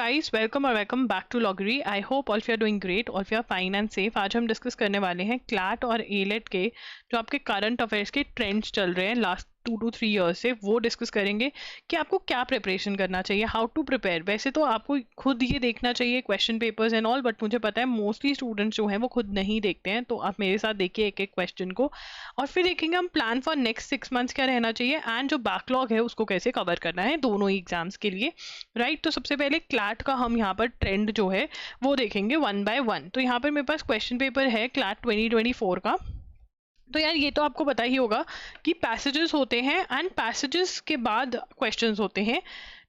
guys, welcome back to Loggery. I hope all of you are doing great, all of you are fine and safe. आज हम discuss करने वाले हैं CLAT और AILET के जो आपके करंट अफेयर्स के ट्रेंड्स चल रहे हैं लास्ट 2 to 3 ईयर्स से, वो डिस्कस करेंगे कि आपको क्या प्रिपरेशन करना चाहिए, हाउ टू प्रिपेयर। वैसे तो आपको खुद ये देखना चाहिए question papers and all, but मुझे पता है मोस्टली स्टूडेंट्स जो हैं वो खुद नहीं देखते हैं, तो आप मेरे साथ देखिए एक एक क्वेश्चन को और फिर देखेंगे हम प्लान फॉर नेक्स्ट 6 मंथ्स क्या रहना चाहिए एंड जो बैकलॉग है उसको कैसे कवर करना है दोनों ही एग्जाम्स के लिए, राइट। तो सबसे पहले क्लैट का हम यहाँ पर ट्रेंड जो है वो देखेंगे 1 by 1। तो यहाँ पर मेरे पास क्वेश्चन पेपर है क्लैट 2024 का। तो यार ये तो आपको पता ही होगा कि पैसेजेस होते हैं एंड पैसेजेस के बाद क्वेश्चंस होते हैं।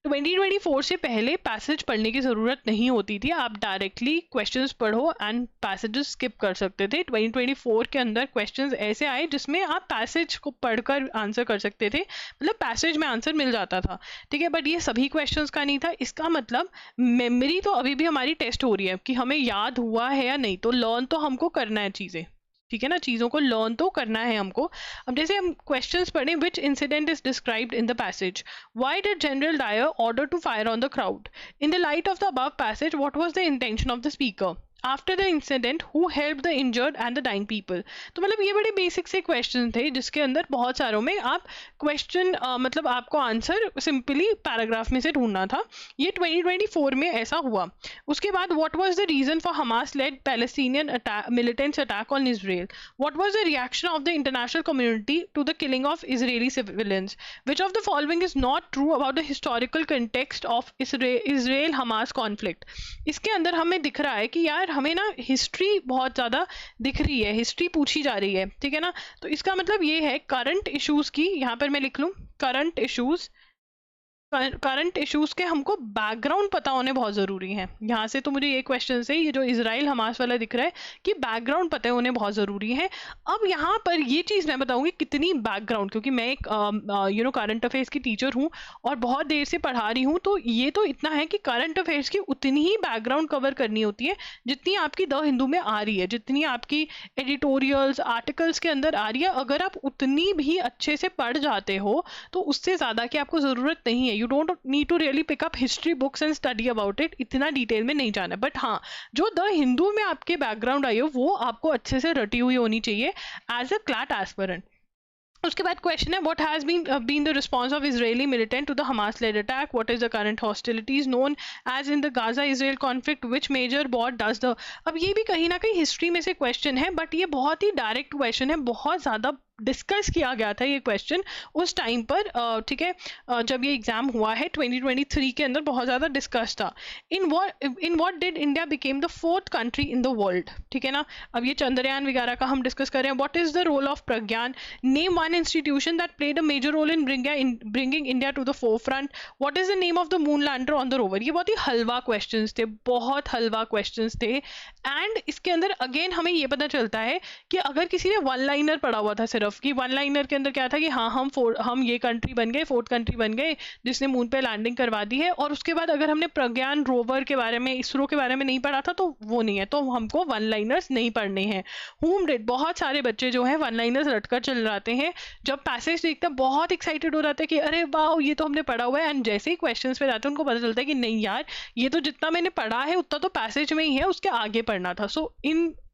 2024 से पहले पैसेज पढ़ने की ज़रूरत नहीं होती थी, आप डायरेक्टली क्वेश्चंस पढ़ो एंड पैसेजेस स्किप कर सकते थे। 2024 के अंदर क्वेश्चंस ऐसे आए जिसमें आप पैसेज को पढ़कर आंसर कर सकते थे, मतलब पैसेज में आंसर मिल जाता था, ठीक है। बट ये सभी क्वेश्चंस का नहीं था। इसका मतलब मेमोरी तो अभी भी हमारी टेस्ट हो रही है कि हमें याद हुआ है या नहीं, तो लर्न तो हमको करना है चीज़ें, ठीक है ना, चीज़ों को लर्न तो करना है हमको। अब जैसे हम क्वेश्चंस पढ़ें, which incident is described in the passage, why did General Dyer order to fire on the crowd, in the light of the above passage what was the intention of the speaker, after the incident who help the injured and the dying people. तो मतलब ये बड़े basic से question थे जिसके अंदर बहुत सारों में आप क्वेश्चन मतलब आपको आंसर सिंपली पैराग्राफ में से ढूंढना था। ये 2024 में ऐसा हुआ। उसके बाद what was the reason for Hamas led Palestinian militants attack on Israel, what was the reaction of the international community to the killing of Israeli civilians, which of the following is not true about the historical context of Israel Hamas conflict. इसके अंदर हमें दिख रहा है कि यार हमें ना हिस्ट्री बहुत ज़्यादा दिख रही है, हिस्ट्री पूछी जा रही है, ठीक है ना। तो इसका मतलब ये है करंट इश्यूज़ की, यहाँ पर मैं लिख लूँ करंट इश्यूज़ के हमको बैकग्राउंड पता होने बहुत ज़रूरी है। यहाँ से तो मुझे ये क्वेश्चन से ये जो इजराइल हमास वाला दिख रहा है कि बैकग्राउंड पता होने बहुत ज़रूरी है। अब यहाँ पर ये चीज़ मैं बताऊँगी कितनी बैकग्राउंड, क्योंकि मैं एक करंट अफेयर्स की टीचर हूँ और बहुत देर से पढ़ा रही हूँ, तो ये तो इतना है कि करंट अफेयर्स की उतनी ही बैकग्राउंड कवर करनी होती है जितनी आपकी द हिंदू में आ रही है, जितनी आपकी एडिटोरियल्स आर्टिकल्स के अंदर आ रही है। अगर आप उतनी भी अच्छे से पढ़ जाते हो तो उससे ज़्यादा की आपको ज़रूरत नहीं है। You don't need to really pick up history books and study about it, इतना डिटेल में नहीं जाना। बट हाँ, जो द हिंदू में आपके बैकग्राउंड आई हो वो आपको अच्छे से रटी हुई होनी चाहिए एज अ क्लैट एस्पिरेंट। उसके बाद क्वेश्चन है what has been the response of Israeli militant to the Hamas led attack, what is the current hostilities known as in the Gaza Israel conflict, which major war does the. अब ये भी कहीं ना कहीं history में से question है, but ये बहुत ही डायरेक्ट क्वेश्चन है, बहुत ज़्यादा डिस्कस किया गया था ये क्वेश्चन उस टाइम पर, ठीक है, जब ये एग्जाम हुआ है 2023 के अंदर बहुत ज़्यादा डिस्कस था। In what did India became the 4th country in the world, ठीक है ना। अब ये चंद्रयान वगैरह का हम डिस्कस कर रहे हैं। What is the role of Pragyan, name one institution that played a major role in bringing India to the forefront, what is the name of the moon lander on the rover. ये बहुत ही हलवा question थे, बहुत हलवा question थे। And इसके अंदर again हमें ये पता चलता है कि अगर किसी ने वन लाइनर पढ़ा हुआ था सिर्फ, कि वन लाइनर के अंदर क्या था कि हाँ हम ये कंट्री बन गए, 4th कंट्री बन गए जिसने मून पे लैंडिंग करवा दी है, और उसके बाद अगर हमने प्रज्ञान रोवर के बारे में, इसरो के बारे में नहीं पढ़ा था तो वो नहीं है, तो हमको वन लाइनर्स नहीं पढ़ने हैं। होम डेट बहुत सारे बच्चे जो हैं वन लाइनर्स रटकर चल जाते हैं, जब पैसेज देखते हैं बहुत एक्साइटेड हो जाते हैं कि अरे वाह ये तो हमने पढ़ा हुआ है, एंड जैसे ही क्वेश्चन पे जाते हैं उनको पता चलता है कि नहीं यार ये तो जितना मैंने पढ़ा है उतना तो पैसेज में ही है, उसके आगे पढ़ना था। सो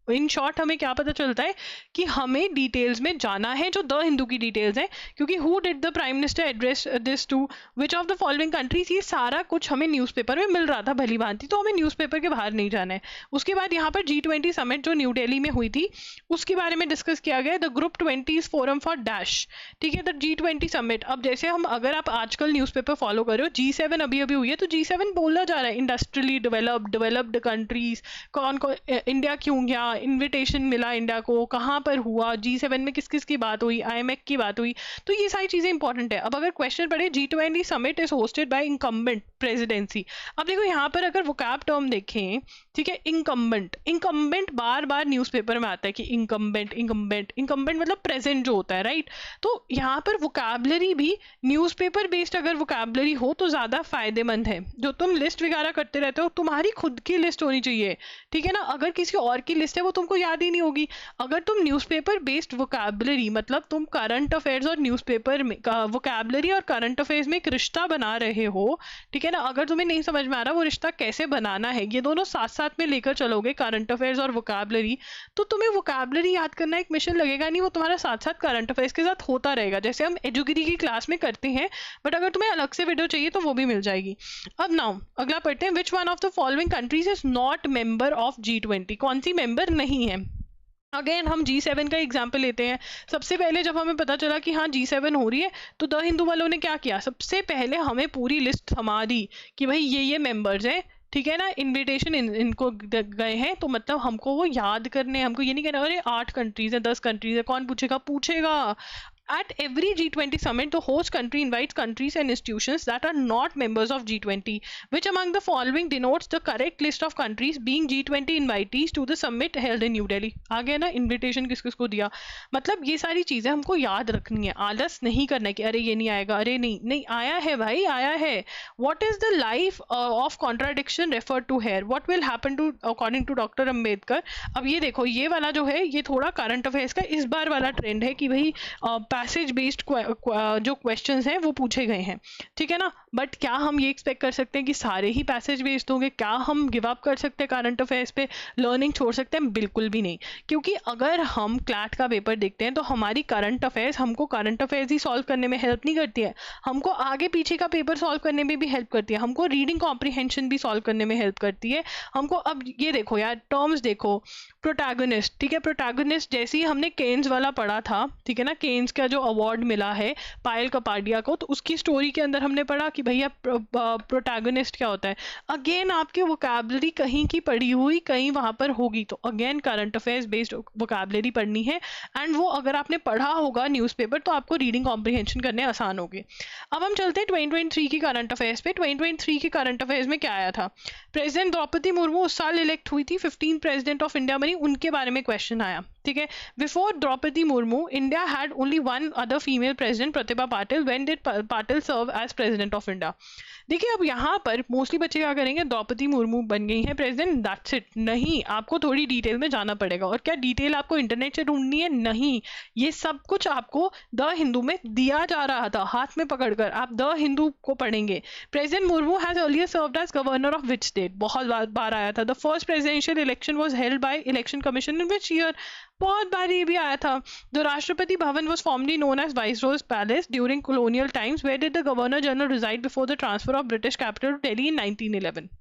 इन शॉर्ट हमें क्या पता चलता है कि हमें डिटेल्स में जाना है जो द हिंदू की डिटेल्स हैं, क्योंकि who did the prime minister address this to which of the following countries, ये सारा कुछ हमें न्यूज़पेपर में मिल रहा था भली भांति, तो हमें न्यूज़पेपर के बाहर नहीं जाना है। उसके बाद यहाँ पर G20 समिट जो न्यू दिल्ली में हुई थी उसके बारे में डिस्कस किया गया, the group 20 forum for dash, ठीक है, द G20 समिट। अब जैसे हम अगर आप आजकल न्यूज़पेपर फॉलो कर रहे हो, G7 अभी हुई है, तो G7 बोला जा रहा है इंडस्ट्रियली डेवलप्ड कंट्रीज, कौन इंडिया क्यों गया, इन्विटेशन मिला इंडिया को, कहाँ पर हुआ, G7 में किस किस की बात हुई, IMF की बात हुई, तो ये सारी चीज़ें इंपॉर्टेंट है। अब अगर क्वेश्चन पढ़े G20 summit is hosted by incumbent presidency. अब देखो यहाँ पर अगर वोकैब टर्म देखें, ठीक है, इंकम्बेंट बार बार न्यूज़पेपर में आता है कि इंकम्बेंट मतलब प्रेजेंट जो होता है, राइट। तो यहाँ पर वोकैबलरी भी न्यूज़पेपर बेस्ड अगर वोकैबलरी हो तो ज़्यादा फायदेमंद है। जो तुम लिस्ट वगैरह करते रहते हो तुम्हारी खुद की लिस्ट होनी चाहिए, ठीक है ना। अगर किसी और की लिस्ट है वो तुमको याद ही नहीं होगी। अगर तुम न्यूज़पेपर बेस्ड वोकैबुलरी, मतलब तुम करंट अफेयर्स और न्यूज़पेपर में वोकैबुलरी और करंट अफेयर्स में एक रिश्ता बना रहे हो, ठीक है ना, अगर तुम्हें नहीं समझ में आ रहा वो रिश्ता कैसे बनाना है, ये दोनों साथ साथ में लेकर चलोगे करंट अफेयर्स और वोकैबुलरी, तो तुम्हें वोकैबुलरी याद करना एक मिशन लगेगा नहीं, वो तुम्हारा साथ साथ करंट अफेयर्स के साथ होता रहेगा, जैसे हम एजुगिरी की क्लास में करते हैं। बट अगर तुम्हें अलग से वीडियो चाहिए तो वो भी मिल जाएगी। अब नाउ अगला पढ़ते हैं, which one of the following countries is not member of G20, कौन सी मेंबर नहीं है। अगेन हम G7 का एग्जाम्पल लेते हैं। सबसे पहले जब हमें पता चला कि हाँ G7 हो रही है, तो द हिंदू वालों ने क्या किया, सबसे पहले हमें पूरी लिस्ट थमा दी कि भाई ये मेंबर्स हैं, ठीक है ना, इनविटेशन इनको गए हैं, तो मतलब हमको वो याद करने, हमको ये नहीं कहना अरे 8 कंट्रीज है 10 कंट्रीज है, कौन पूछेगा। At every G20 summit, the host country invites countries and institutions that are not members of G20. Which among the following denotes the correct list of countries being G20 invitees to the summit held in New Delhi? आ गया ना invitation किस किस को दिया। मतलब ये सारी चीजें हमको याद रखनी है, आलस नहीं करना है कि अरे ये नहीं आएगा, अरे नहीं आया है भाई, आया है। What is the life of contradiction referred to here? What will happen to according to Dr. Ambedkar? अब ये देखो, ये वाला जो है ये थोड़ा करंट अफेयर्स का इस बार वाला ट्रेंड है कि भाई पैसेज बेस्ड जो क्वेश्चंस हैं वो पूछे गए हैं, ठीक है ना। बट क्या हम ये एक्सपेक्ट कर सकते हैं कि सारे ही पैसेज बेस्ड होंगे? क्या हम गिव अप कर सकते हैं करंट अफेयर्स पे, लर्निंग छोड़ सकते हैं? बिल्कुल भी नहीं, क्योंकि अगर हम क्लैट का पेपर देखते हैं तो हमारी करंट अफेयर्स हमको करंट अफेयर्स ही सॉल्व करने में हेल्प नहीं करती है, हमको आगे पीछे का पेपर सॉल्व करने में भी हेल्प करती है, हमको रीडिंग कॉम्प्रीहेंशन भी सॉल्व करने में हेल्प करती है हमको। अब ये देखो यार, टर्म्स देखो, प्रोटैगनिस्ट, ठीक है, प्रोटैगनिस्ट जैसे ही हमने केन्स वाला पढ़ा था, ठीक है ना, केन्स का जो अवार्ड मिला है पायल कपाडिया को, तो उसकी स्टोरी के अंदर हमने पढ़ा कि भैया प्रोटैगनिस्ट क्या होता है। अगेन आपकी वोकैबुलरी कहीं की पढ़ी हुई कहीं वहां पर होगी, तो again current affairs based vocabulary पढ़नी है, एंड वो अगर आपने पढ़ा होगा न्यूज़पेपर तो आपको रीडिंग कॉम्प्रीहेंशन करने आसान होगी। अब हम चलते हैं 2023 की करंट अफेयर्स पे। 2023 के करंट अफेयर्स में क्या आया था, प्रेसिडेंट द्रौपदी मुर्मू उस साल इलेक्ट हुई थी, 15 प्रेसिडेंट ऑफ इंडिया बनी, उनके बारे में क्वेश्चन आया, ठीक है। Before Draupadi Murmu India had only one other female president, Pratibha Patil. When did Patil serve as president of India? देखिए अब यहाँ पर मोस्टली बच्चे क्या करेंगे, द्रौपदी मुर्मू बन गई हैं प्रेसिडेंट, दैट्स इट। नहीं, आपको थोड़ी डिटेल में जाना पड़ेगा। और क्या डिटेल आपको इंटरनेट से ढूंढनी है? नहीं, ये सब कुछ आपको द हिंदू में दिया जा रहा था, हाथ में पकड़कर आप द हिंदू को पढ़ेंगे। President Murmu has earlier served as governor of which state, बहुत बार आया था। The first presidential election was held by election commission in which year, बहुत बार ये भी आया था। The Rashtrapati Bhavan was formerly known as Viceroy's Palace during colonial times. Where did the Governor General reside before the transfer of British capital to Delhi in 1911?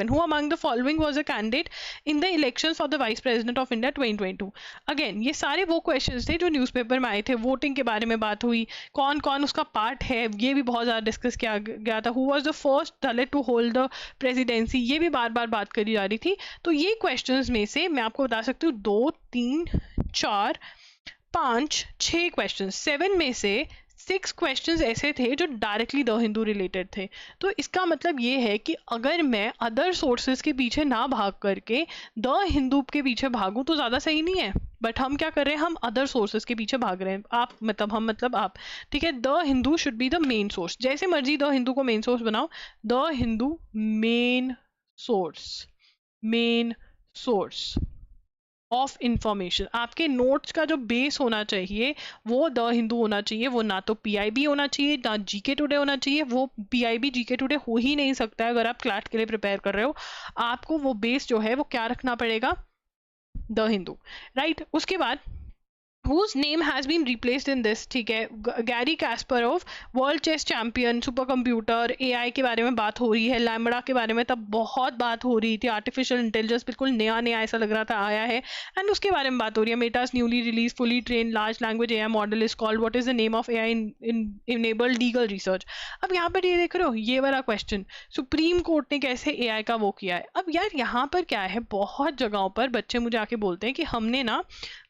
Who among the following was a candidate in the elections for the Vice President of India 2022? Again, ये सारे वो questions थे जो newspaper में आए थे। Voting के बारे में बात हुई, कौन कौन उसका पार्ट है, ये भी बहुत ज़्यादा डिस्कस किया गया था। Who was the first Dalit to hold the presidency, ये भी बार बार बात करी जा रही थी। तो ये क्वेश्चंस में से मैं आपको बता सकती हूँ 2, 3, 4, 5, 6 क्वेश्चन, 7 में से 6 क्वेश्चंस ऐसे थे जो डायरेक्टली द हिंदू रिलेटेड थे। तो इसका मतलब ये है कि अगर मैं अदर सोर्सेज के पीछे ना भाग करके द हिंदू के पीछे भागूं तो ज़्यादा सही नहीं है। बट हम क्या कर रहे हैं, हम अदर सोर्सेज के पीछे भाग रहे हैं। आप मतलब आप, ठीक है। The Hindu should be the main source, जैसे मर्जी द हिंदू को मेन सोर्स बनाओ। The Hindu main source of information, आपके नोट्स का जो बेस होना चाहिए वो द हिंदू होना चाहिए। वो ना तो PIB होना चाहिए, ना GK टुडे होना चाहिए। वो PIB GK टुडे हो ही नहीं सकता है अगर आप क्लैट के लिए प्रिपेयर कर रहे हो। आपको वो बेस जो है वो क्या रखना पड़ेगा, द हिंदू, राइट। उसके बाद whose name has been replaced in this, ठीक है। Garry Kasparov, world chess champion, super computer, AI के बारे में बात हो रही है। लैम्बडा के बारे में तब बहुत बात हो रही थी, आर्टिफिशियल इंटेलिजेंस बिल्कुल नया ऐसा लग रहा था आया है, एंड उसके बारे में बात हो रही है। Metas newly release fully train large language AI model is called, what is the name of AI enabled legal research. अब यहाँ पर ये देख रहे हो, ये वाला क्वेश्चन, सुप्रीम कोर्ट ने कैसे AI का वो किया है। अब यार यहाँ पर क्या है, बहुत जगहों पर बच्चे मुझे आके बोलते हैं कि हमने ना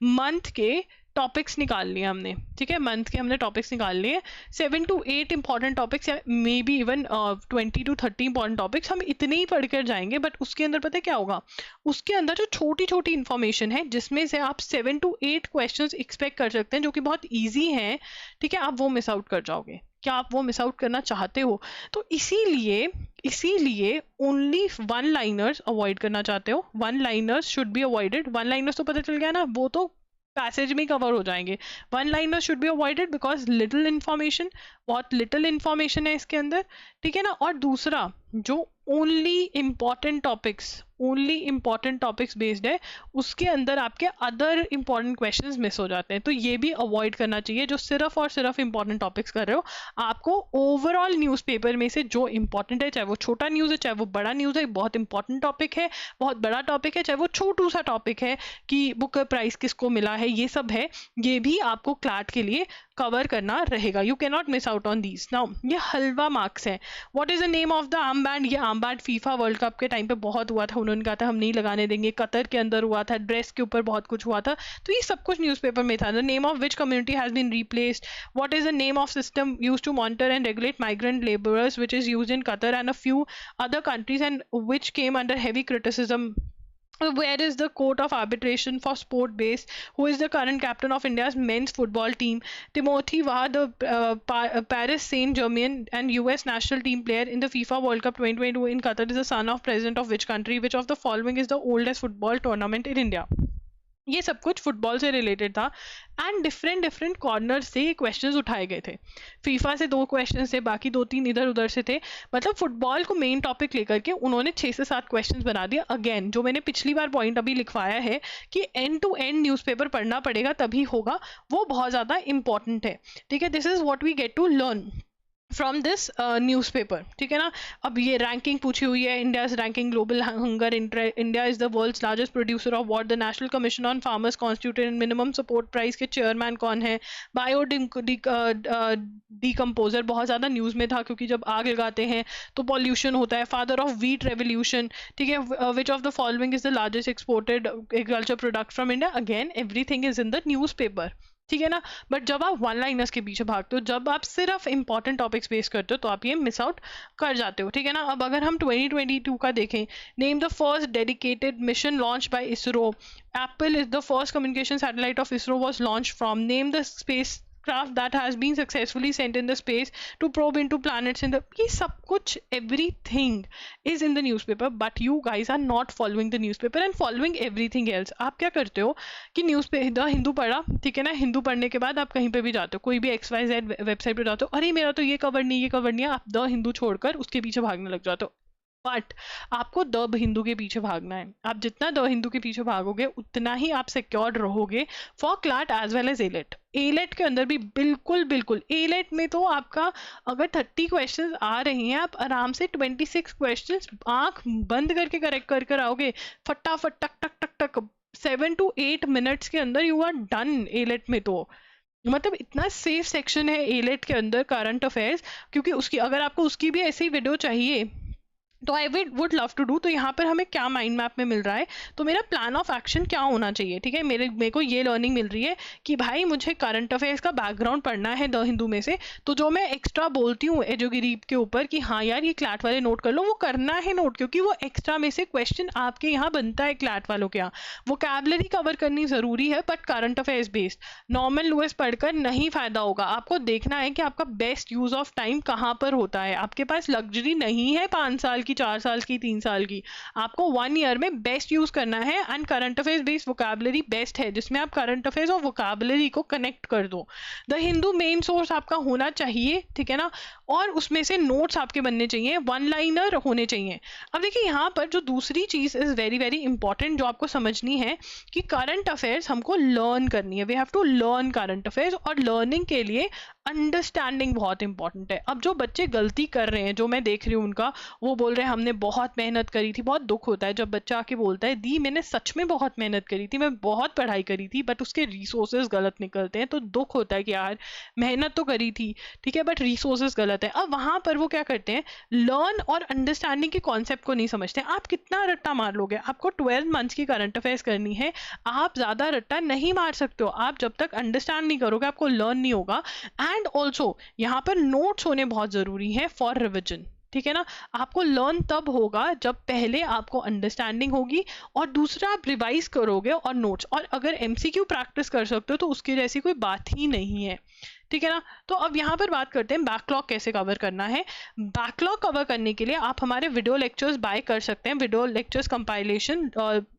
मंथ के टॉपिक्स निकाल लिए हमने, ठीक है। मंथ के हमने टॉपिक्स निकाल लिए 7 to 8 इंपॉर्टेंट टॉपिक्स, या may be even 20 to 30 important topics, हम इतने ही पढ़ कर जाएंगे। बट उसके अंदर पता है क्या होगा, उसके अंदर जो छोटी छोटी इन्फॉर्मेशन है जिसमें से आप 7 to 8 क्वेश्चंस एक्सपेक्ट कर सकते हैं जो कि बहुत ईजी हैं, ठीक है, आप वो मिस आउट कर जाओगे। क्या आप वो मिस आउट करना चाहते हो? तो इसीलिए ओनली वन लाइनर्स अवॉइड करना चाहते हो, one liners should be avoided. One liners तो पता चल गया ना, वो तो पैसेज में कवर हो जाएंगे। One liner should be avoided because little information, बहुत लिटिल इन्फॉर्मेशन है इसके अंदर, ठीक है ना। और दूसरा, जो ओनली इम्पॉर्टेंट टॉपिक्स बेस्ड है, उसके अंदर आपके अदर इंपॉर्टेंट क्वेश्चंस मिस हो जाते हैं, तो ये भी अवॉइड करना चाहिए। जो सिर्फ और सिर्फ इंपॉर्टेंट टॉपिक्स कर रहे हो, आपको ओवरऑल न्यूज़पेपर में से जो इंपॉर्टेंट है, चाहे वो छोटा न्यूज़ है चाहे वो बड़ा न्यूज़ है, बहुत इंपॉर्टेंट टॉपिक है, बहुत बड़ा टॉपिक है, चाहे वो छोटू सा टॉपिक है कि बुक का प्राइस किसको मिला है, ये सब है, ये भी आपको क्लैट के लिए कवर करना रहेगा। You can not miss out on these. Now ये हलवा मार्क्स है। What is the name of the arm band? ये arm band FIFA World Cup के टाइम पे बहुत हुआ था, उन्होंने कहा था हम नहीं लगाने देंगे। कतर के अंदर हुआ था, ड्रेस के ऊपर बहुत कुछ हुआ था, तो ये सब कुछ न्यूज़पेपर में था। The name of which community has been replaced? What is the name of system used to monitor and regulate migrant labourers which is used in Qatar and a few other countries and which came under heavy criticism? Where is the court of arbitration for sport based? Who is the current captain of India's men's football team? Timothy Waugh, the Paris Saint-Germain and US national team player in the FIFA World Cup 2022 in Qatar, is the son of president of which country? Which of the following is the oldest football tournament in India? ये सब कुछ football से related था and different corner से ये questions उठाए गए थे। फीफा से 2 क्वेश्चन थे, बाकी 2-3 इधर उधर से थे। मतलब फुटबॉल को मेन टॉपिक लेकर के उन्होंने 6 से 7 क्वेश्चंस बना दिया। अगेन जो मैंने पिछली बार पॉइंट अभी लिखवाया है कि एंड टू एंड न्यूज़पेपर पढ़ना पड़ेगा तभी होगा, वो बहुत ज़्यादा इंपॉर्टेंट है, ठीक है। This is what we get to learn from this newspaper, ठीक है ना। अब ये रैंकिंग पूछी हुई है, India's ranking global hunger, India is the world's largest producer of what, the national commission on farmers constituted minimum support price के chairman कौन है, बायो डिकम्पोजर बहुत ज़्यादा न्यूज़ में था क्योंकि जब आग लगाते हैं तो पॉल्यूशन होता है, फादर ऑफ व्हीट रेवोल्यूशन, ठीक है। विच of the following is the largest exported agriculture product from India? Again everything is in the newspaper, ठीक है ना। बट जब आप वन लाइनर्स के पीछे भागते हो, जब आप सिर्फ इंपॉर्टेंट टॉपिक्स बेस करते हो, तो आप ये मिस आउट कर जाते हो, ठीक है ना। अब अगर हम 2022 का देखें, name the first dedicated mission launch by ISRO. Apple is the first communication satellite of ISRO was launch from. Name the space craft that has been successfully sent in the space to probe into planets in the, ये सब कुछ everything is in the newspaper, but you guys are not following the newspaper and following everything else। आप क्या करते हो कि news पे the Hindu पढ़ा, ठीक है ना, हिंदू पढ़ने के बाद आप कहीं पे भी जाते हो, कोई भी XYZ वेबसाइट पे जाते हो, अरे मेरा तो ये कवर नहीं, ये कवर नहीं है, आप द हिंदू छोड़कर उसके पीछे भागने लग जाते हो। बट आपको द हिंदू के पीछे भागना है। आप जितना द हिंदू के पीछे भागोगे उतना ही आप सिक्योर्ड रहोगे for CLAT as well as AILET. AILET के अंदर भी बिल्कुल एलेट में तो आपका अगर 30 क्वेश्चंस आ रही हैं, आप आराम से 26 क्वेश्चंस आंख बंद करके करेक्ट कर आओगे, फटाफट टक टक टक टक 7 to 8 मिनट्स के अंदर यू आर डन एलेट में। तो मतलब इतना सेफ सेक्शन है एलेट के अंदर करंट अफेयर्स, क्योंकि उसकी अगर आपको उसकी भी ऐसी वीडियो चाहिए तो I would love to do. तो यहाँ पर हमें क्या माइंड मैप में मिल रहा है, तो मेरा प्लान ऑफ एक्शन क्या होना चाहिए, ठीक है। मेरे को ये लर्निंग मिल रही है कि भाई मुझे करंट अफेयर्स का बैकग्राउंड पढ़ना है द हिंदू में से, तो जो मैं एक्स्ट्रा बोलती हूँ एजोगिरी के ऊपर कि हाँ यार ये क्लैट वाले नोट कर लो, वो करना है नोट, क्योंकि वो एक्स्ट्रा में से क्वेश्चन आपके यहाँ बनता है क्लैट वालों के यहाँ। वोकैबुलरी कवर करनी ज़रूरी है, but current affairs based normal Lewis पढ़कर नहीं फ़ायदा होगा। आपको देखना है कि आपका बेस्ट यूज़ ऑफ टाइम कहाँ पर होता है। आपके पास लग्जरी नहीं है 5 साल की, 4 साल की, 3 साल की, आपको 1 ईयर में बेस्ट यूज करना है। And current affairs based vocabulary best है, जिसमें आप करंट अफेयर्स और वोकैबुलरी को कनेक्ट कर दो। द हिंदू मेन सोर्स आपका होना चाहिए, ठीक है ना, और उसमें से नोट्स आपके बनने चाहिए, वन लाइनर होने चाहिए। अब देखिए यहाँ पर जो दूसरी चीज इज वेरी वेरी इंपॉर्टेंट जो आपको समझनी है कि करंट अफेयर्स हमको लर्न करनी है। We have to learn current affairs, और लर्निंग के लिए अंडरस्टैंडिंग बहुत इंपॉर्टेंट है। अब जो बच्चे गलती कर रहे हैं, जो मैं देख रही हूँ उनका, वो बोल रहे हैं हमने बहुत मेहनत करी थी। बहुत दुख होता है जब बच्चा आके बोलता है दी मैंने सच में बहुत मेहनत करी थी, मैं बहुत पढ़ाई करी थी, बट उसके रिसोर्सेज गलत निकलते हैं। तो दुख होता है कि यार मेहनत तो करी थी, ठीक है, बट रिसोर्सेज गलत है। अब वहां पर वो क्या करते हैं, लर्न और अंडरस्टैंडिंग के कॉन्सेप्ट को नहीं समझते। आप कितना रट्टा मार लोगे, आपको 12 मंथ्स की करंट अफेयर्स करनी है, आप ज्यादा रट्टा नहीं मार सकते हो। आप जब तक अंडरस्टैंड नहीं करोगे आपको लर्न नहीं होगा। एंड ऑल्सो यहाँ पर नोट्स होने बहुत जरूरी है फॉर रिविजन, ठीक है ना। आपको लर्न तब होगा जब पहले आपको अंडरस्टैंडिंग होगी और दूसरा आप रिवाइज करोगे और नोट्स। और अगर MCQ प्रैक्टिस कर सकते हो तो उसकी जैसी कोई बात ही नहीं है, ठीक है ना। तो अब यहाँ पर बात करते हैं बैकलॉग कैसे कवर करना है। बैकलॉग कवर करने के लिए आप हमारे वीडियो लेक्चर्स बाय कर सकते हैं, वीडियो लेक्चर्स कंपाइलेशन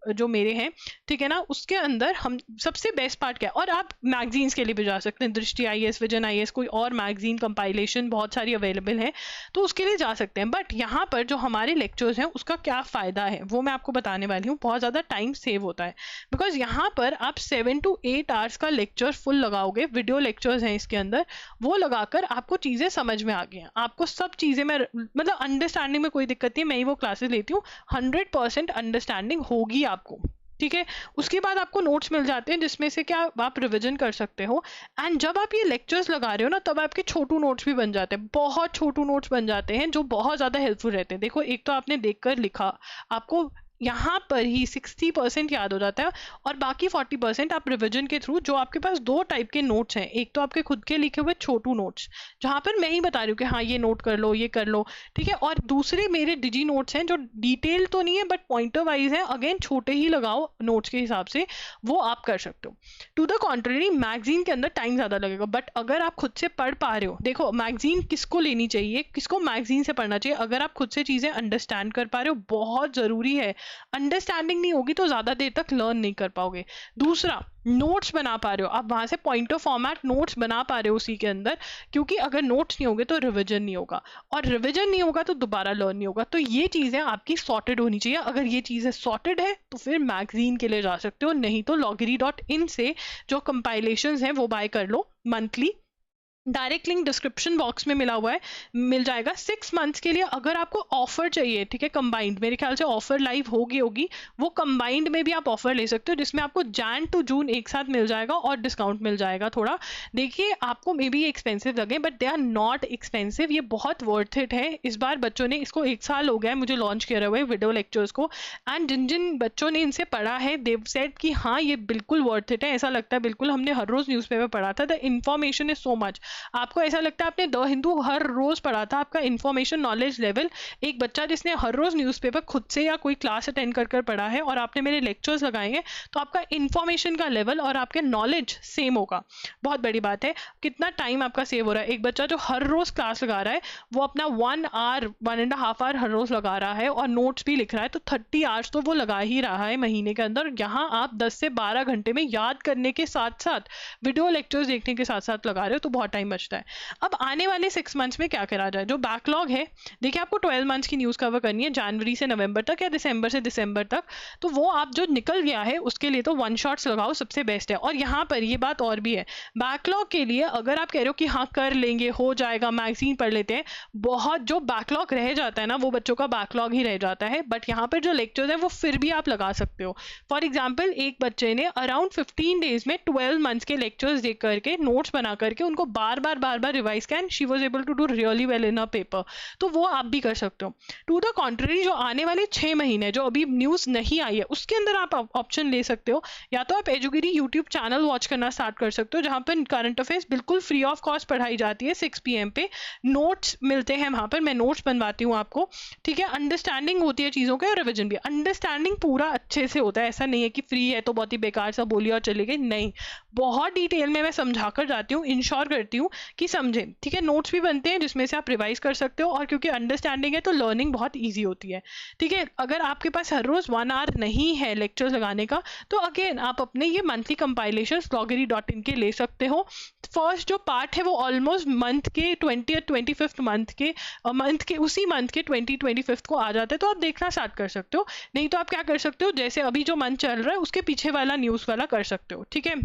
जो मेरे हैं, ठीक है ना। उसके अंदर हम सबसे बेस्ट पार्ट क्या है, और आप मैगजीन्स के लिए भी जा सकते हैं, दृष्टि IAS, विजन IAS, कोई और मैगजीन कंपाइलेशन बहुत सारी अवेलेबल है, तो उसके लिए जा सकते हैं। बट यहाँ पर जो हमारे लेक्चर्स हैं उसका क्या फ़ायदा है वो मैं आपको बताने वाली हूँ। बहुत ज़्यादा टाइम सेव होता है, बिकॉज यहाँ पर आप 7 to 8 आवर्स का लेक्चर फुल लगाओगे, वीडियो लेक्चर्स हैं इसके अंदर, वो लगाकर आपको चीज़ें समझ में आ गई हैं, आपको सब चीज़ें में मतलब अंडरस्टैंडिंग में कोई दिक्कत नहीं है। मैं ही वो क्लासेस लेती हूँ, 100% अंडरस्टैंडिंग होगी आपको, ठीक है। उसके बाद आपको नोट्स मिल जाते हैं जिसमें से क्या आप रिवीजन कर सकते हो। एंड जब आप ये लेक्चर्स लगा रहे हो ना, तब आपके छोटू नोट्स भी बन जाते हैं, बहुत छोटू नोट्स बन जाते हैं जो बहुत ज़्यादा हेल्पफुल रहते हैं। देखो, एक तो आपने देखकर लिखा, आपको यहाँ पर ही 60% याद हो जाता है, और बाकी 40% आप रिवीजन के थ्रू, जो आपके पास दो टाइप के नोट्स हैं, एक तो आपके खुद के लिखे हुए छोटू नोट्स जहाँ पर मैं ही बता रही हूँ कि हाँ ये नोट कर लो, ये कर लो, ठीक है, और दूसरे मेरे डिजी नोट्स हैं जो डिटेल तो नहीं है बट पॉइंटर वाइज है, अगेन छोटे ही लगाओ नोट्स के हिसाब से, वो आप कर सकते हो। टू द कॉन्ट्ररी, मैगजीन के अंदर टाइम ज़्यादा लगेगा, बट अगर आप खुद से पढ़ पा रहे हो, देखो मैगजीन किसको लेनी चाहिए, किसको मैगजीन से पढ़ना चाहिए, अगर आप खुद से चीज़ें अंडरस्टैंड कर पा रहे हो, बहुत ज़रूरी है। अंडरस्टैंडिंग नहीं होगी तो ज़्यादा देर तक लर्न नहीं कर पाओगे। दूसरा, नोट्स बना पा रहे हो आप, वहाँ से पॉइंटर फॉर्मेट नोट्स बना पा रहे हो उसी के अंदर, क्योंकि अगर नोट्स नहीं होंगे तो रिवीजन नहीं होगा, और रिवीजन नहीं होगा तो दोबारा लर्न नहीं होगा। तो ये चीज़ें आपकी सॉर्टेड होनी चाहिए। अगर ये चीज़ें सॉर्टेड है तो फिर मैगजीन के लिए जा सकते हो, नहीं तो loggery.in से जो कंपाइलेशंस हैं वो बाय कर लो monthly. Direct link description box में मिला हुआ है, मिल जाएगा 6 मंथ्स के लिए। अगर आपको ऑफर चाहिए, ठीक है, कंबाइंड, मेरे ख्याल से ऑफर लाइव होगी, वो कंबाइंड में भी आप ऑफर ले सकते हो, जिसमें आपको जैन टू जून एक साथ मिल जाएगा और डिस्काउंट मिल जाएगा थोड़ा। देखिए, आपको मे बी एक्सपेंसिव लगे but they are not expensive, ये बहुत वर्थ इट है। इस बार बच्चों ने इसको 1 साल हो गया है मुझे लॉन्च किए हुए वीडियो लेक्चर्स को, एंड जिन जिन बच्चों ने इनसे पढ़ा है देव सेड कि हाँ ये बिल्कुल वर्थ इट है। ऐसा लगता है बिल्कुल हमने हर रोज न्यूज़पेपर पढ़ा था। The information is so much, आपको ऐसा लगता है आपने द हिंदू हर रोज पढ़ा था। आपका इन्फॉर्मेशन नॉलेज लेवल, एक बच्चा जिसने हर रोज न्यूज़पेपर खुद से या कोई क्लास अटेंड कर पढ़ा है और आपने मेरे लेक्चर्स लगाए हैं, तो आपका इन्फॉर्मेशन का लेवल और आपके नॉलेज सेम होगा। बहुत बड़ी बात है। कितना टाइम आपका सेव हो रहा है। एक बच्चा जो हर रोज क्लास लगा रहा है वो अपना 1 आवर 1.5 आवर हर रोज लगा रहा है और नोट्स भी लिख रहा है, तो 30 आवर्स तो वो लगा ही रहा है महीने के अंदर। यहाँ आप 10 से 12 घंटे में याद करने के साथ साथ वीडियो लेक्चर्स देखने के साथ साथ लगा रहे हो, तो बहुत टाइम बचता है। अब आने वाले 6 मंथ्स में क्या करा जाए। जो बैकलॉग है, देखिए आपको 12 मंथ्स की न्यूज़ कवर करनी है, जनवरी से नवंबर तक या दिसंबर से दिसंबर तक, तो वो आप जो निकल गया है उसके लिए तो 1 शॉट्स लगाओ, सबसे बेस्ट है। और यहाँ पर ये बात और भी है, बैकलॉग के लिए अगर आप कह रहे हो कि हाँ कर लेंगे, हो जाएगा, मैगजीन पढ़ लेते हैं, बहुत जो बैकलॉग रह जाता है ना वो बच्चों का बैकलॉग ही रह जाता है। बट यहाँ पर जो लेक्चर्स है वो फिर भी आप लगा सकते हो। फॉर एग्जाम्पल, एक बच्चे ने अराउंड 15 डेज में 12 मंथ्स के लेक्चर्स देख करके नोट्स बना करके उनको बार बार रिवाइज किया, and she was able to do really well in a paper. तो वो आप भी कर सकते हो। टू द कॉन्ट्ररी, जो आने वाले 6 महीने जो अभी न्यूज़ नहीं आई है उसके अंदर आप ऑप्शन ले सकते हो। या तो आप एजुगिरी यूट्यूब चैनल वॉच करना स्टार्ट कर सकते हो, जहाँ पर करंट अफेयर्स बिल्कुल फ्री ऑफ कॉस्ट पढ़ाई जाती है। 6 PM पे नोट्स मिलते हैं, वहाँ पर मैं नोट्स बनवाती हूँ आपको, ठीक है। अंडरस्टैंडिंग होती है चीज़ों के, और रिविजन भी। अंडरस्टैंडिंग पूरा अच्छे से होता है, ऐसा नहीं है कि फ्री है तो बहुत ही बेकार सा बोली और चली गई, नहीं, बहुत डिटेल में मैं समझा कर जाती हूँ, इंश्योर करती हूँ कि समझे, ठीक है। नोट्स भी बनते हैं जिसमें से आप रिवाइज कर सकते हो, और क्योंकि अंडरस्टैंडिंग है तो लर्निंग बहुत ईजी होती है, ठीक है। अगर आपके पास हर रोज 1 आवर नहीं है लेक्चर्स लगाने का, तो अगेन आप अपने ये मंथली कंपाइलेशन loggery.in के ले सकते हो। फर्स्ट जो पार्ट है वो ऑलमोस्ट मंथ के 25th मंथ के उसी मंथ के 25th को आ जाता है, तो आप देखना स्टार्ट कर सकते हो। नहीं तो आप क्या कर सकते हो, जैसे अभी जो मंथ चल रहा है उसके पीछे वाला न्यूज़ वाला कर सकते हो, ठीक है।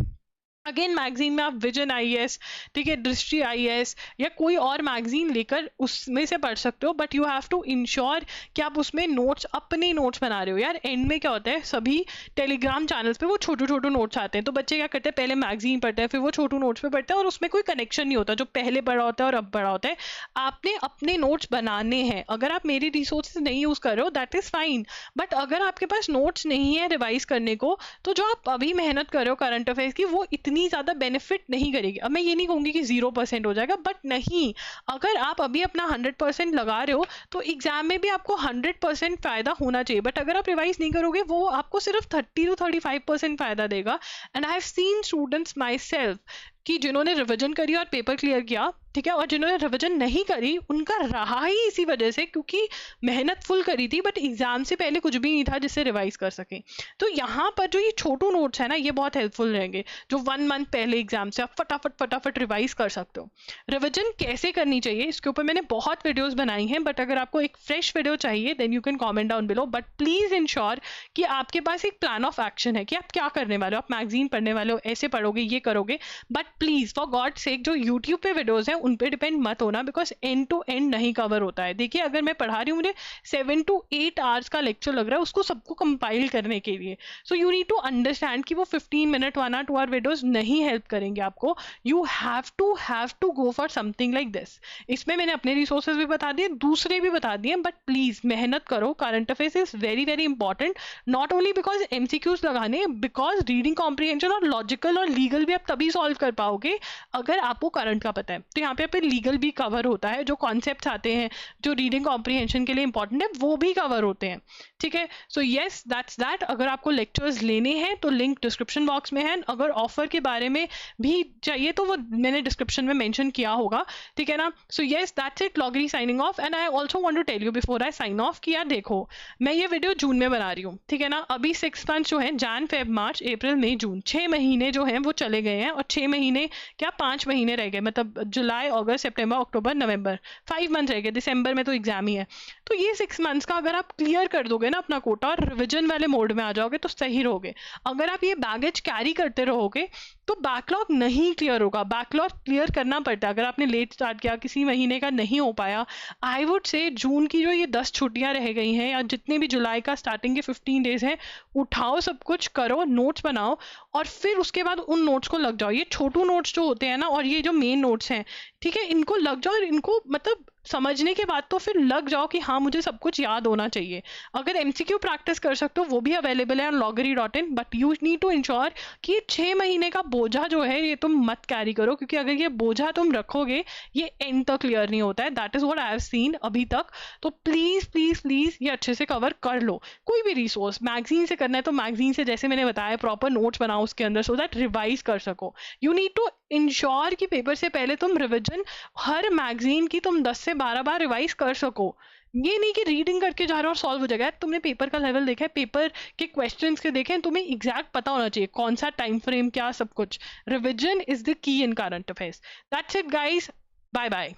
अगेन मैगजीन में आप विजन IAS, ठीक है, दृष्टि IAS या कोई और मैगजीन लेकर उसमें से पढ़ सकते हो, but you have to ensure कि आप उसमें नोट्स, अपने नोट्स बना रहे हो। यार एंड में क्या होता है, सभी टेलीग्राम चैनल्स पे वो छोटे नोट्स आते हैं, तो बच्चे क्या करते हैं, पहले मैगजीन पढ़ते हैं फिर वो छोटू नोट्स पे पढ़ते हैं, और उसमें कोई कनेक्शन नहीं होता, जो पहले पढ़ा होता है और अब पढ़ा होता है। आपने अपने नोट्स बनाने हैं। अगर आप मेरी रिसोर्सेज नहीं यूज़ कर रहे हो दैट इज़ फाइन, बट अगर आपके पास नोट्स नहीं है रिवाइज करने को, तो जो आप अभी मेहनत कर रहे हो करंट अफेयर्स की, वो इतनी इतनी ज़्यादा बेनिफिट नहीं करेगी। अब मैं ये नहीं कहूँगी कि 0% हो जाएगा, बट नहीं, अगर आप अभी अपना 100% लगा रहे हो तो एग्जाम में भी आपको 100% फ़ायदा होना चाहिए। बट अगर आप रिवाइज नहीं करोगे वो आपको सिर्फ 30 to 35% फ़ायदा देगा। And I have seen students my self कि जिन्होंने रिविजन करी और पेपर क्लियर किया, ठीक है, और जिन्होंने रिविजन नहीं करी उनका रहा ही इसी वजह से क्योंकि मेहनत फुल करी थी बट एग्जाम से पहले कुछ भी नहीं था जिससे रिवाइज कर सके। तो यहाँ पर जो ये छोटू नोट्स है ना, ये बहुत हेल्पफुल रहेंगे, जो 1 मंथ पहले एग्जाम से आप फटाफट फटाफट रिवाइज कर सकते हो। रिविजन कैसे करनी चाहिए इसके ऊपर मैंने बहुत वीडियोस बनाई हैं, बट अगर आपको एक फ्रेश वीडियो चाहिए then you can comment down below. But please ensure कि आपके पास एक प्लान ऑफ एक्शन है कि आप क्या करने वाले हो। आप मैगजीन पढ़ने वाले हो, ऐसे पढ़ोगे, ये करोगे, but please for God sake जो यूट्यूब पे वीडियोस हैं उन पे डिपेंड मत होना, बिकॉज एंड टू एंड नहीं कवर होता है। देखिए अगर मैं पढ़ा रही हूँ, मुझे 7 to 8 आवर्स का लेक्चर लग रहा है उसको सबको कंपाइल करने के लिए। So you need to understand कि वो 15 मिनट 1 or 2 आवर वीडियोस नहीं हेल्प करेंगे आपको। You have to go for something like this. इसमें मैंने अपने रिसोर्सेज भी बता दिए, दूसरे भी बता दिए, बट प्लीज मेहनत करो। Current affairs is very very important, not only because MCQs लगाने, बिकॉज रीडिंग कॉम्प्रिहेंशन और लॉजिकल और लीगल भी आप तभी सॉल्व कर पाओगे अगर आपको करंट का पता है। तो यहाँ पे लीगल भी कवर होता है, जो कॉन्सेप्ट्स आते हैं जो रीडिंग कॉम्प्रिहेंशन के लिए इंपॉर्टेंट है वो भी कवर होते हैं, ठीक है। सो येस दैट्स दैट। अगर आपको लेक्चर्स लेने हैं तो लिंक डिस्क्रिप्शन बॉक्स में है, अगर ऑफर के बारे में भी चाहिए तो वो मैंने डिस्क्रिप्शन में मेंशन किया होगा, ठीक है ना। सो येस दैट्स इट, लॉगरी signing off. And I also want to tell you before I sign off कि यार देखो मैं ये वीडियो जून में बना रही हूँ, ठीक है ना। अभी 6 मंथ्स जो है, जैन फेब मार्च अप्रैल मई जून, 6 महीने जो हैं वो चले गए हैं, और 6 महीने क्या 5 महीने रह गए, मतलब जुलाई अगस्त सितंबर अक्टूबर नवंबर, 5 मंथ रह गए, दिसंबर में तो एग्जाम ही है। तो ये 6 मंथ्स का अगर आप क्लियर कर दोगे ना अपना कोटा और रिविजन वाले मोड में आ जाओगे तो सही रहोगे। अगर आप ये बैगेज कैरी करते रहोगे तो बैकलॉग नहीं क्लियर होगा। बैकलॉग क्लियर करना पड़ता है। अगर आपने लेट स्टार्ट किया, किसी महीने का नहीं हो पाया, आई वुड से जून की जो ये 10 छुट्टियां रह गई हैं या जितने भी जुलाई का स्टार्टिंग के 15 डेज हैं, उठाओ, सब कुछ करो, नोट्स बनाओ और फिर उसके बाद उन नोट्स को लग जाओ। ये छोटू नोट्स जो होते हैं ना और ये जो मेन नोट्स हैं, ठीक है, इनको लग जाओ और इनको मतलब समझने के बाद तो फिर लग जाओ कि हाँ मुझे सब कुछ याद होना चाहिए। अगर MCQ प्रैक्टिस कर सकते हो वो भी अवेलेबल है on loggery.in, but you need to ensure कि ये 6 महीने का बोझा जो है ये तुम मत कैरी करो, क्योंकि अगर ये बोझा तुम रखोगे ये एंड तक क्लियर नहीं होता है। That is what I have seen अभी तक। तो प्लीज प्लीज प्लीज ये अच्छे से कवर कर लो। कोई भी रिसोर्स मैगजीन से करना है तो मैगजीन से, जैसे मैंने बताया, प्रॉपर नोट्स बनाओ उसके अंदर सो दैट रिवाइज कर सको। यू नीड टू इंश्योर कि पेपर से पहले तुम रिविजन हर मैगजीन की तुम 10 से 12 बार रिवाइज कर सको। ये नहीं कि रीडिंग करके जा रहे हो और सॉल्व हो जाएगा। तुमने पेपर का लेवल देखा है, पेपर के क्वेश्चंस के देखे हैं, तुम्हें एग्जैक्ट पता होना चाहिए कौन सा टाइम फ्रेम, क्या सब कुछ। Revision is the key in current affairs. That's it guys, bye bye.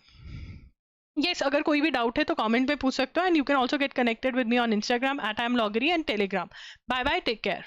Yes, अगर कोई भी डाउट है तो कमेंट पे पूछ सकते हो, and you can also get connected with me on Instagram @IamLoggery and Telegram। Bye bye, take care.